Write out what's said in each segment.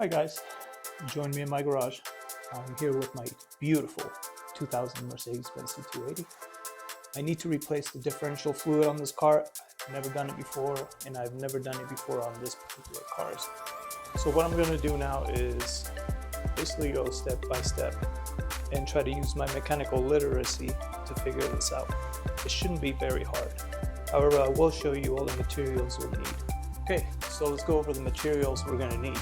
Hi guys, join me in my garage. I'm here with my beautiful 2000 Mercedes-Benz C280. I need to replace the differential fluid on this car. I've never done it before, and I've never done it before on this particular cars. So what I'm going to do now is basically go step by step and try to use my mechanical literacy to figure this out. It shouldn't be very hard. However, I will show you all the materials we'll need. Okay, so let's go over the materials we're going to need.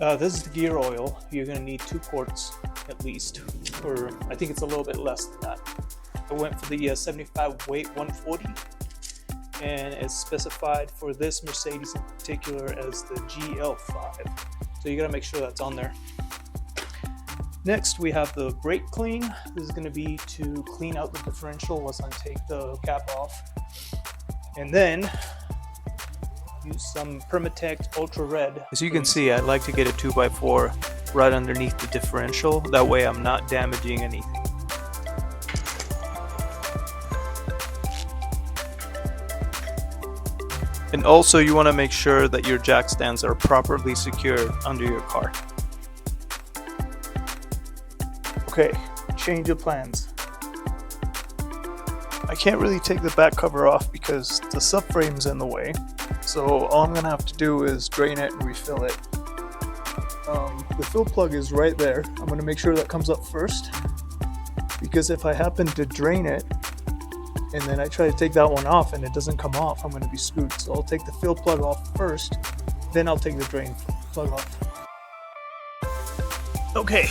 This is the gear oil. You're going to need 2 quarts at least, or I think it's a little bit less than that. I went for the 75 weight 140, and it's specified for this Mercedes in particular as the GL5. So you got to make sure that's on there. Next, we have the brake clean. This is going to be to clean out the differential once I take the cap off. And then use some Permatex Ultra Red. As you can see, I like to get a 2x4 right underneath the differential. That way I'm not damaging anything. And also you want to make sure that your jack stands are properly secured under your car. Okay, change of plans. I can't really take the back cover off because the subframe's in the way. So all I'm gonna have to do is drain it and refill it. The fill plug is right there. I'm gonna make sure that comes up first, because if I happen to drain it and then I try to take that one off and it doesn't come off, I'm gonna be screwed. So I'll take the fill plug off first, then I'll take the drain plug off. Okay,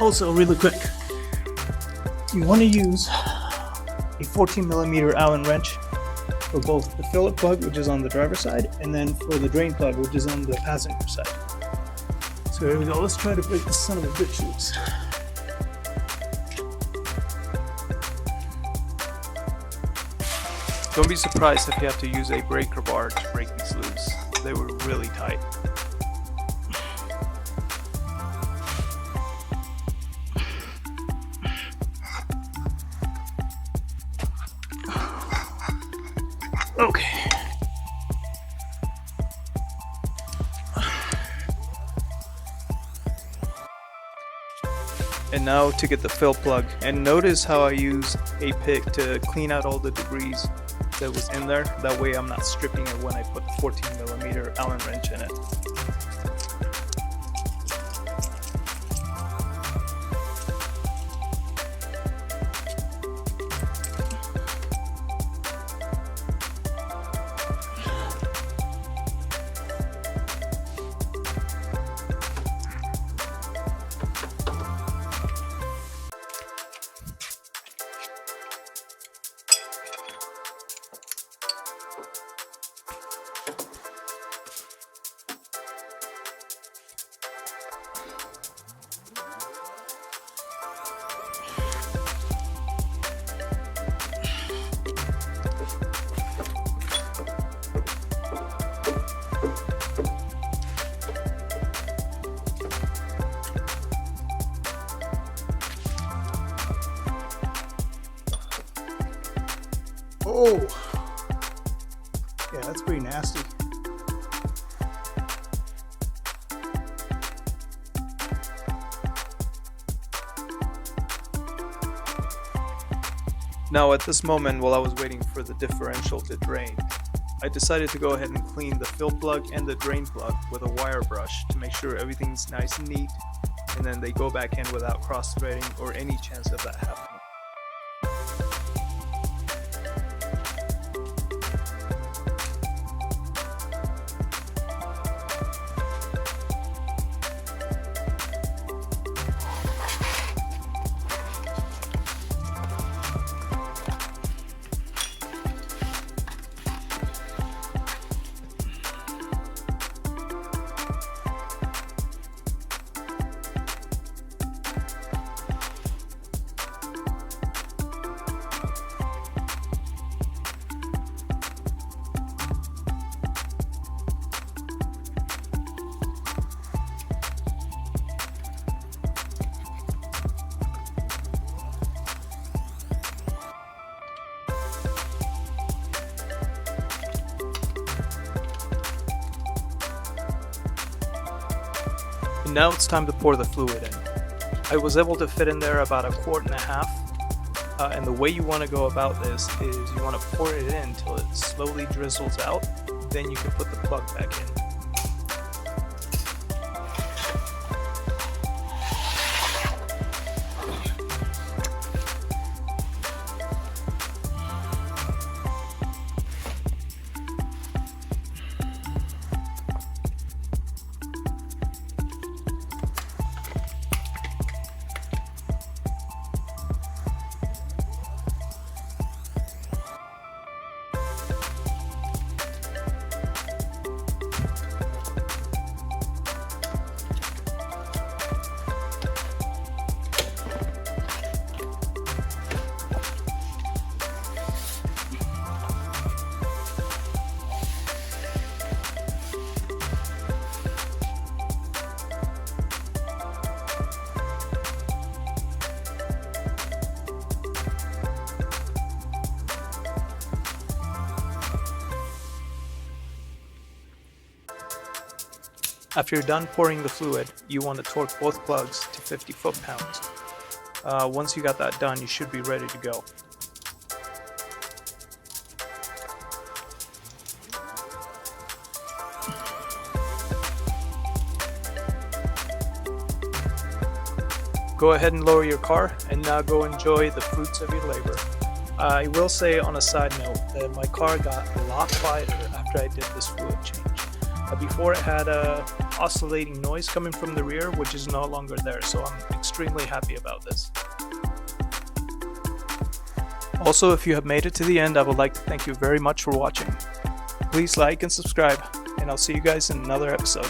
also really quick, you wanna use a 14mm Allen wrench for both the filler plug, which is on the driver's side, and then for the drain plug, which is on the passenger side. So here we go. Let's try to break this son of a bitch loose. Don't be surprised if you have to use a breaker bar to break these loose. They were really tight. Okay. And now to get the fill plug. And notice how I use a pick to clean out all the debris that was in there. That way I'm not stripping it when I put the 14mm Allen wrench in it. Oh, yeah, that's pretty nasty. Now at this moment, while I was waiting for the differential to drain, I decided to go ahead and clean the fill plug and the drain plug with a wire brush to make sure everything's nice and neat, and then they go back in without cross-threading or any chance of that happening. And now it's time to pour the fluid in. I was able to fit in there about 1.5 quarts. And the way you want to go about this is you want to pour it in until it slowly drizzles out. Then you can put the plug back in. After you're done pouring the fluid, you want to torque both plugs to 50 foot-pounds. Once you got that done, you should be ready to go. Go ahead and lower your car, and now go enjoy the fruits of your labor. I will say on a side note that my car got a lot quieter after I did this fluid change. Before it had a oscillating noise coming from the rear, which is no longer there, so I'm extremely happy about this. Also, if you have made it to the end, I would like to thank you very much for watching. Please like and subscribe, and I'll see you guys in another episode.